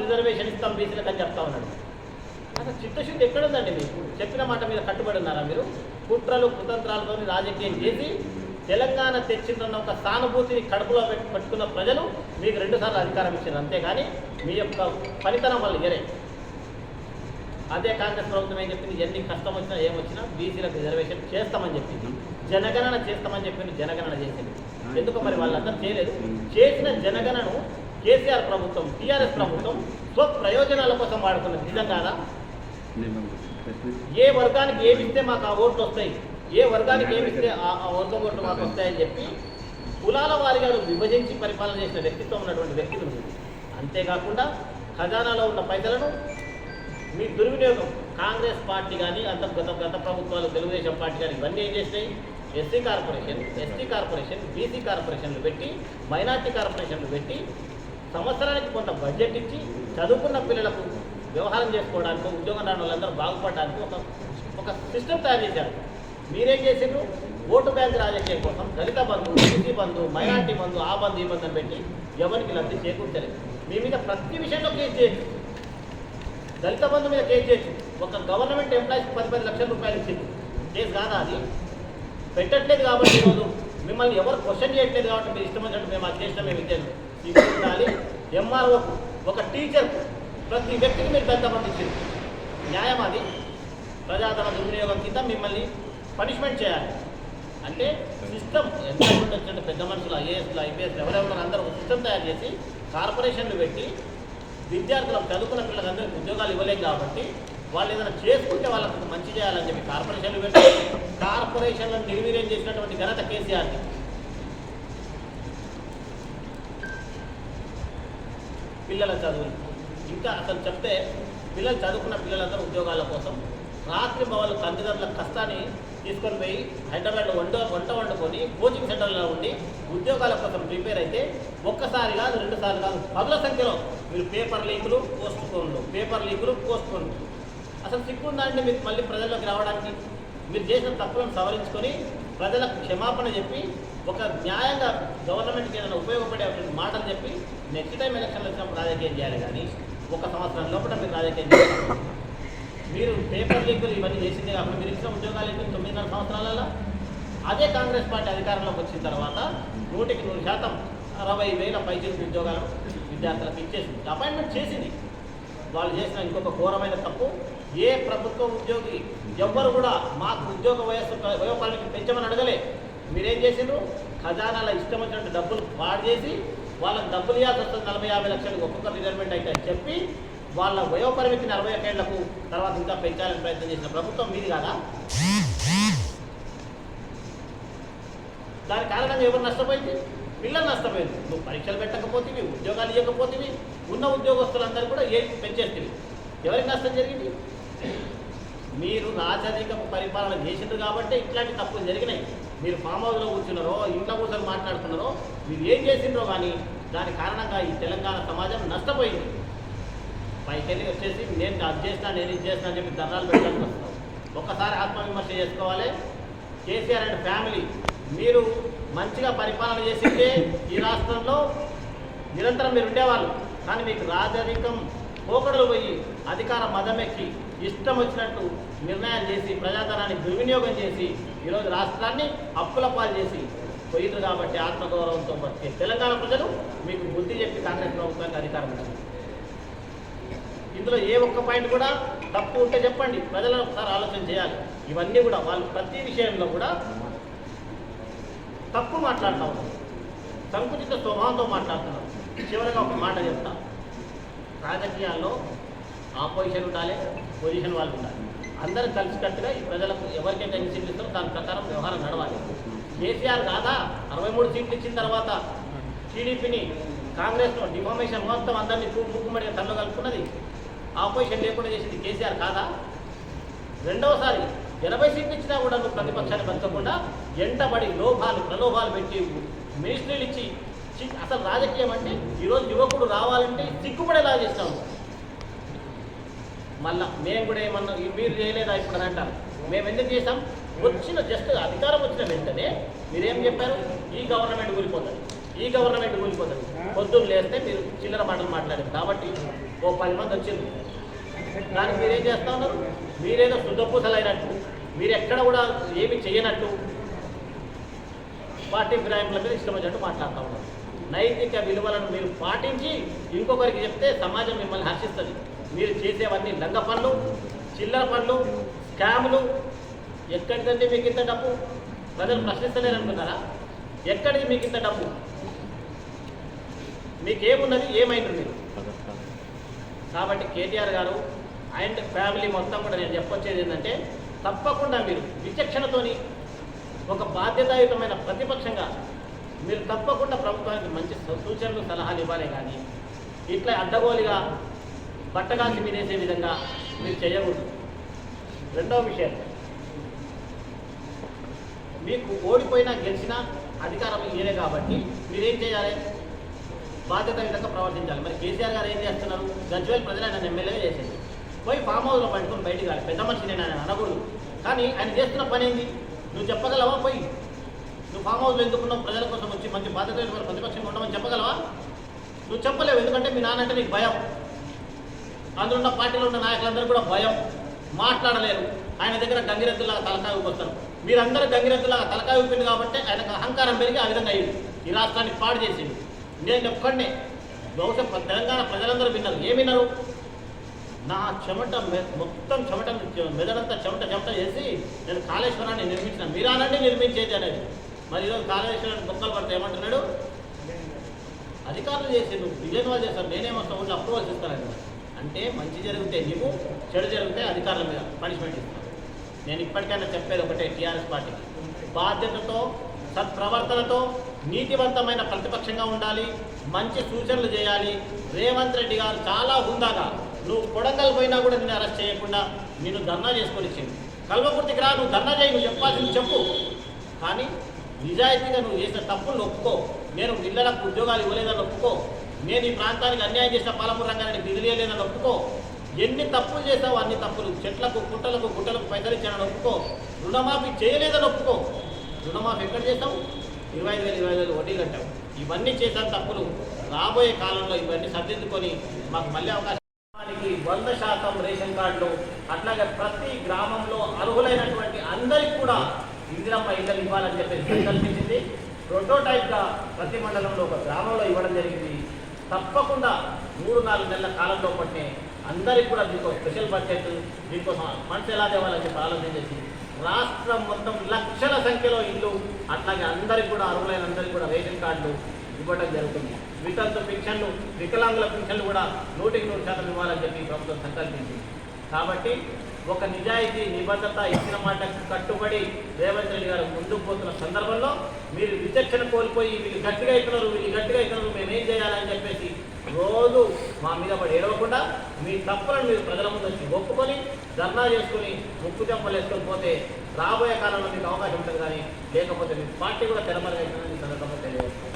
Reservation ఇస్తాం బీసీలకు అని చెప్తా ఉన్నాడు. అసలు చిత్తశుద్ధి ఎక్కడుందండి మీకు? చెప్పిన మాట మీద కట్టుబడి ఉన్నారా మీరు? కుట్రలు కుతంత్రాలతో రాజకీయం చేసి తెలంగాణ తెచ్చిందన్న ఒక సానుభూతిని కడుపులో పెట్టుకున్న ప్రజలు మీకు 2 సార్లు అధికారం ఇచ్చారు, అంతేగాని మీ యొక్క ఫలితనం వల్ల ఎరే. అదే కాంగ్రెస్ ప్రభుత్వం ఏం చెప్పింది? ఎన్ని కష్టం వచ్చినా ఏమొచ్చినా బీసీలకు రిజర్వేషన్ చేస్తామని చెప్పింది, జనగణన చేస్తామని చెప్పింది, జనగణన చేసింది. ఎందుకు మరి వాళ్ళందరూ చేయలేదు? చేసిన జనగణను కేసీఆర్ ప్రభుత్వం, టీఆర్ఎస్ ప్రభుత్వం స్వప్రయోజనాల కోసం వాడుకున్నది. నిజం కాదా? ఏ వర్గానికి ఏమిస్తే మాకు ఆ ఓట్లు వస్తాయి, ఏ వర్గానికి ఏమిస్తే ఆ వర్గం ఓట్లు మాకు వస్తాయని చెప్పి కులాల వారిగా విభజించి పరిపాలన చేసిన వ్యక్తిత్వం ఉన్నటువంటి వ్యక్తులు. అంతేకాకుండా ఖజానాలో ఉన్న పైసలను మీ దుర్వినియోగం కాంగ్రెస్ పార్టీ కానీ గత ప్రభుత్వాలు, తెలుగుదేశం పార్టీ కానీ ఇవన్నీ ఏం చేసినాయి? SC corporation, ST corporation, BC కార్పొరేషన్లు పెట్టి, మైనార్టీ కార్పొరేషన్లు పెట్టి సంవత్సరానికి కొంత బడ్జెట్ ఇచ్చి చదువుకున్న పిల్లలకు వ్యవహారం చేసుకోవడానికి, ఉద్యోగం రాని వాళ్ళందరూ బాగుపడడానికి ఒక సిస్టమ్ తయారు చేశారు. మీరేం చేసిండ్రు? ఓటు బ్యాంక్ రాజకీయం కోసం దళిత బంధు, బీసీ బంధు, మైనార్టీ బంధు, ఆ బంధు ఈ బంధు అని పెట్టి ఎవరికి లబ్ధి చేకూర్చలేదు. మీ మీద ప్రతి విషయంలో కేసు చేయొచ్చు, దళిత బంధు మీద కేసు చేయొచ్చు. ఒక గవర్నమెంట్ ఎంప్లాయీస్కి 10 లక్షల రూపాయలు ఇచ్చింది, కేసు కాదా అది? పెట్టట్లేదు కాబట్టి ఈరోజు మిమ్మల్ని ఎవరు క్వశ్చన్ చేయట్లేదు కాబట్టి మీరు ఇష్టం వచ్చినట్టు మేము అది చేసినా మేము ఇచ్చాను. ఇది ఉండాలి. ఎంఆర్ఓ ఒక టీచర్ ప్రతి వ్యక్తికి మీరు దళిత బంధు ఇచ్చింది, న్యాయం అది? ప్రజాధన దుర్వినియోగం కింద మిమ్మల్ని పనిష్మెంట్ చేయాలి అంటే సిస్టమ్ ఎంతమంది వచ్చినట్టు పెద్ద మనుషులు, ఐఏఎస్లు, ఐపీఎస్లు ఎవరెవరు అందరూ సిస్టమ్ తయారు చేసి కార్పొరేషన్లు పెట్టి విద్యార్థులకు, చదువుకున్న పిల్లలందరికీ ఉద్యోగాలు ఇవ్వలేం కాబట్టి వాళ్ళు ఏదైనా చేసుకుంటే వాళ్ళకు మంచి చేయాలని చెప్పి కార్పొరేషన్లు పెట్టి కార్పొరేషన్లను నిర్వీర్యం చేసినటువంటి ఘనత కేసీఆర్కి. పిల్లల చదువులు ఇంకా అసలు చెప్తే పిల్లలు చదువుకున్న పిల్లలందరూ ఉద్యోగాల కోసం రాత్రి భవన్లు తల్లిదండ్రుల కష్టాన్ని తీసుకొని పోయి హైదరాబాద్లో వంట వండుకొని కోచింగ్ సెంటర్లో ఉండి ఉద్యోగాల కోసం ప్రిపేర్ అయితే ఒక్కసారి కాదు, 2 సార్లు కాదు, 10ల సంఖ్యలో మీరు పేపర్ లీకులు, పోస్ట్పోన్లు. అసలు సిగ్గుందా అండి మీకు మళ్ళీ ప్రజల్లోకి రావడానికి? మీరు చేసిన తప్పులను సవరించుకొని ప్రజలకు క్షమాపణ చెప్పి ఒక న్యాయంగా గవర్నమెంట్కి ఏదైనా ఉపయోగపడేటువంటి మాటలు చెప్పి నెక్స్ట్ టైం ఎలక్షన్లు వచ్చినప్పుడు రాజకీయం చేయాలి. కానీ 1 సంవత్సరం లోపల మీరు రాజకీయం చేయాలి. మీరు పేపర్ లీకులు ఇవన్నీ చేసిందే కాకుండా మీరు ఇచ్చిన ఉద్యోగాలు ఇచ్చిన 9.5 సంవత్సరాలలో అదే కాంగ్రెస్ పార్టీ అధికారంలోకి వచ్చిన తర్వాత 100% 60,000 పైచిలకు ఉద్యోగాలు విద్యార్థులకు ఇచ్చేసింది, అపాయింట్మెంట్ చేసింది. వాళ్ళు చేసిన ఇంకొక ఘోరమైన తప్పు, ఏ ప్రభుత్వ ఉద్యోగి ఎవ్వరు కూడా మాకు ఉద్యోగ వయోపరిమితి పెంచమని అడగలే. మీరేం చేసిండ్రు? ఖజానాల ఇష్టం వచ్చినట్టు డబ్బులు పాడు చేసి వాళ్ళకి డబ్బులు ఇవ్వాల్సి వస్తుంది, 40-50 లక్షలకు ఒక్కొక్క రిటైర్మెంట్ అయితే అని చెప్పి వాళ్ళ వయోపరిమితిని 61 ఏళ్లకు తర్వాత ఇంకా పెంచాలని ప్రయత్నం చేసిన ప్రభుత్వం మీది కాదా? దాని కారణంగా ఎవరు నష్టపోయింది? పిల్లలు నష్టపోయింది. నువ్వు పరీక్షలు పెట్టకపోతేవి, ఉద్యోగాలు ఇవ్వకపోతేవి, ఉన్న ఉద్యోగస్తులందరూ కూడా పెంచేస్తుంది. ఎవరికి నష్టం జరిగింది? మీరు రాజకీయ పరిపాలన చేసిండ్రు కాబట్టి ఇట్లాంటి తప్పులు జరిగినాయి. మీరు ఫామ్ హౌస్లో కూర్చున్నారో, ఇంట్లో కూర్చొని మాట్లాడుతున్నారో, మీరు ఏం చేసిండ్రో కానీ దాని కారణంగా ఈ తెలంగాణ సమాజం నష్టపోయింది. పైకెళ్ళి వచ్చేసి నేను అది చేసినా, నేను ఇది చేసినా అని చెప్పి ధర్నాలు పెట్టాల్సి వస్తాం. ఒక్కసారి ఆత్మవిమర్శ చేసుకోవాలి. కేసీఆర్ అండ్ ఫ్యామిలీ మీరు మంచిగా పరిపాలన చేసింటే ఈ రాష్ట్రంలో నిరంతరం మీరు ఉండేవాళ్ళు. కానీ మీకు రాజరికం పోకడలు పోయి అధికార మదమెక్కి ఇష్టం వచ్చినట్టు నిర్ణయాలు చేసి ప్రజాధనాన్ని దుర్వినియోగం చేసి ఈరోజు రాష్ట్రాన్ని అప్పుల పాలు చేసి పోయింది. కాబట్టి ఆత్మగౌరవంతో బతికే తెలంగాణ ప్రజలు మీకు బుద్ధి చెప్పి కాంగ్రెస్ ప్రభుత్వానికి అధికారం ఇచ్చింది. ఇందులో ఏ ఒక్క పాయింట్ కూడా తప్పు ఉంటే చెప్పండి, ప్రజలను ఒకసారి ఆలోచన చేయాలి. ఇవన్నీ కూడా వాళ్ళు ప్రతి విషయంలో కూడా తప్పు మాట్లాడుతూ ఉన్నారు, సంకుచిత స్వభావంతో మాట్లాడుతున్నారు. చివరిగా ఒక మాట చెప్తా, రాజకీయాల్లో ఆపోజిషన్ ఉండాలి, పొజిషన్ వాళ్ళు ఉండాలి. అందరూ కలిసికట్టుగా ఈ ప్రజలకు ఎవరికైతే ఎన్ని సీట్లు ఇస్తారో దాని ప్రకారం వ్యవహారం నడవాలి. కేసీఆర్ కాదా 63 సీట్లు ఇచ్చిన తర్వాత టీడీపీని కాంగ్రెస్లో డిఫామేషన్ మొత్తం అందరినీ ముక్కుమడిగా తనలో కలుపుకున్నది, ఆపోజిషన్ లేకుండా చేసింది కేసీఆర్ కాదా? రెండవసారి 80 సీట్లు ఇచ్చినా కూడా నువ్వు ప్రతిపక్షాన్ని బతకకుండా ఎంటబడి ప్రలోభాలు పెట్టి మినిస్ట్రీలు ఇచ్చి అసలు రాజకీయం అంటే ఈరోజు యువకుడు రావాలంటే సిగ్గుపడేలా చేస్తాము. మళ్ళా మేము కూడా ఏమన్నా మీరు చేయలేదా ఇప్పుడు అని అంటారు. మేము ఎందుకు చేసాం? జస్ట్ అధికారం వచ్చిన వెంటనే మీరేం చెప్పారు? ఈ గవర్నమెంట్ కూలిపోతుంది, ఈ గవర్నమెంట్ కూలిపోతుంది. పొద్దున్న లేస్తే మీరు చిల్లర మాటలు మాట్లాడారు కాబట్టి ఓ 10 మంది వచ్చింది. దానికి మీరేం చేస్తా ఉన్నారు? మీరేదో శుద్ధపూసలైనట్టు, మీరు ఎక్కడ కూడా ఏమి చేయనట్టు పార్టీ ఫిరాయింపుల మీద ఇష్టం వచ్చినట్టు మాట్లాడుతూ ఉన్నారు. నైతిక విలువలను మీరు పాటించి ఇంకొకరికి చెప్తే సమాజం మిమ్మల్ని హర్షిస్తుంది. మీరు చేసేవన్నీ లంగ పనులు, చిల్లర పనులు, స్కాములు. ఎక్కడిదండి మీకు ఇంత డబ్బు? ప్రజలు ప్రశ్నిస్తలేరు అనుకున్నారా? ఎక్కడిది మీకు ఇంత డబ్బు? మీకేమున్నది? ఏమైంది మీరు? కాబట్టి కేటీఆర్ గారు అండ్ ఫ్యామిలీ మొత్తం కూడా నేను చెప్పొచ్చేది ఏంటంటే, తప్పకుండా మీరు విచక్షణతోని ఒక బాధ్యతాయుతమైన ప్రతిపక్షంగా మీరు తప్పకుండా ప్రభుత్వానికి మంచి సూచనలు సలహాలు ఇవ్వాలి. కానీ ఇట్లా అడ్డగోలుగా బట్టగాల్చి మీరేసే విధంగా మీరు చేయకూడదు. రెండవ విషయం, మీకు ఓడిపోయినా గెలిచినా అధికారం ఇయ్యలే కాబట్టి మీరేం చేయాలి? బాధ్యతాయుతంగా ప్రవర్తించాలి. మరి కేసీఆర్ గారు ఏం చేస్తున్నారు? గజ్వేల్ ప్రజలు ఆయన ఎమ్మెల్యేగా చేసింది. పోయి ఫామ్ హౌస్లో పట్టుకొని బయటికి రాలి. పెద్ద మనిషి నేను ఆయన అనకూడదు, కానీ ఆయన చేస్తున్న పని ఏంది? నువ్వు చెప్పగలవా? పోయి నువ్వు ఫామ్ హౌస్లో ఎందుకున్నావు? ప్రజల కోసం వచ్చి మంచి బాధ్యత ప్రతిపక్షంగా ఉండమని చెప్పగలవా? నువ్వు చెప్పలేవు. ఎందుకంటే మీ నాన్న అంటే నీకు భయం. అందులో ఉన్న పార్టీలో ఉన్న నాయకులందరూ కూడా భయం, మాట్లాడలేరు. ఆయన దగ్గర గంగిరెద్దులాగా తలకాయ ఊపొస్తారు. మీరందరూ గంగిరెద్దులాగా తలకాయ ఊపింది కాబట్టి ఆయనకు అహంకారం పెరిగి ఆ విధంగా అయ్యింది. ఈ రాష్ట్రాన్ని పాడు చేసింది. నేను ఒక్కడనే, బహుశా తెలంగాణ ప్రజలందరూ విన్నారు. ఏం విన్నారు? నా చెమట మొత్తం చెమట మెదడంతా చెమట చేసి నేను కాళేశ్వరాన్ని నిర్మించిన. మీరానండి నిర్మించేది అనేది. మరి ఈరోజు కాళేశ్వరాన్ని బొక్కలు పడితే ఏమంటున్నాడు? అధికారులు చేసిండు, విజయన్ వాళ్ళు చేస్తారు, నేనేమొస్తా ఊళ్ళో అప్రూవల్స్ ఇస్తానండి. అంటే మంచి జరిగితే నీవు, చెడు జరిగితే అధికారుల మీద పనిష్మెంట్ ఇస్తాను. నేను ఇప్పటికైనా చెప్పేది ఒకటే, టీఆర్ఎస్ పార్టీకి బాధ్యతతో, సత్ప్రవర్తనతో, నీతివంతమైన ప్రతిపక్షంగా ఉండాలి. మంచి సూచనలు చేయాలి. రేవంత్ రెడ్డి గారు చాలా హుందాగా, నువ్వు కొడంగల్ పోయినా కూడా నిన్ను అరెస్ట్ చేయకుండా నిన్ను ధర్నా చేసుకొని ఇచ్చింది. కల్వకుర్తికి రా, నువ్వు ధర్నా చేయి, నువ్వు చెప్పాల్సింది చెప్పు. కానీ నిజాయితీగా నువ్వు చేసిన తప్పులు ఒప్పుకో. నేను ఇళ్లకు ఉద్యోగాలు ఇవ్వలేదని ఒప్పుకో. నేను ఈ ప్రాంతానికి అన్యాయం చేసిన పాలమూరు రంగానికి నిధులేదని ఒప్పుకో. ఎన్ని తప్పులు చేసావు అన్ని తప్పులు. చెట్లకు, పుట్టలకు, గుట్టలకు పైసలు ఇచ్చానని ఒప్పుకో. రుణమాఫీ చేయలేదని ఒప్పుకో. రుణమాఫీ ఎక్కడ చేసావు? 25,000 వడ్డీ కట్టావు. ఇవన్నీ చేసిన తప్పులు. రాబోయే కాలంలో ఇవన్నీ సర్దిద్దుకొని మాకు మళ్ళీ అవకాశానికి 100% రేషన్ కార్డులు, అట్లాగే ప్రతి గ్రామంలో అర్హులైనటువంటి అందరికీ కూడా ఇందిరమ్మ ఇళ్ళలు ఇవ్వాలని చెప్పేసి సంకల్పించింది. ప్రోటోటైప్గా ప్రతి మండలంలో ఒక గ్రామంలో ఇవ్వడం జరిగింది. తప్పకుండా 3-4 నెలల కాలంలో పట్టే అందరికీ కూడా దీనికి స్పెషల్ బడ్జెట్, దీనికోసం ఫండ్స్ ఎలా తేవాలని చెప్పి ఆలోచన చేసి రాష్ట్రం మొత్తం లక్షల సంఖ్యలో ఇల్లు, అట్లాగే అందరికీ కూడా అర్హులైన అందరికీ కూడా రేషన్ కార్డులు ఇవ్వడం జరుగుతుంది. వితంతు పింఛన్లు, వికలాంగుల పింఛన్లు కూడా 100% ఇవ్వాలని చెప్పి ప్రభుత్వం సంకల్పించింది. కాబట్టి ఒక నిజాయితీ, నిబద్ధత, ఇచ్చిన మాటకు కట్టుబడి రేవంత్ రెడ్డి గారు ముందుకు పోతున్న సందర్భంలో మీరు విచక్షణ కోల్పోయి వీళ్ళు గట్టిగా అవుతున్నారు, మేమేం చేయాలని చెప్పేసి రోజు మా మీద పడి ఏడవకుండా మీ తప్పులను మీరు ప్రజల ముందు వచ్చి ఒప్పుకొని ధర్నా చేసుకుని ముక్కు చెంపలు వేసుకొని పోతే రాబోయే కాలంలో మీకు అవకాశం ఉంటుంది. కానీ లేకపోతే మీ పార్టీ కూడా తెరమరుగైతుందని సందర్భంగా తెలియజేస్తాం.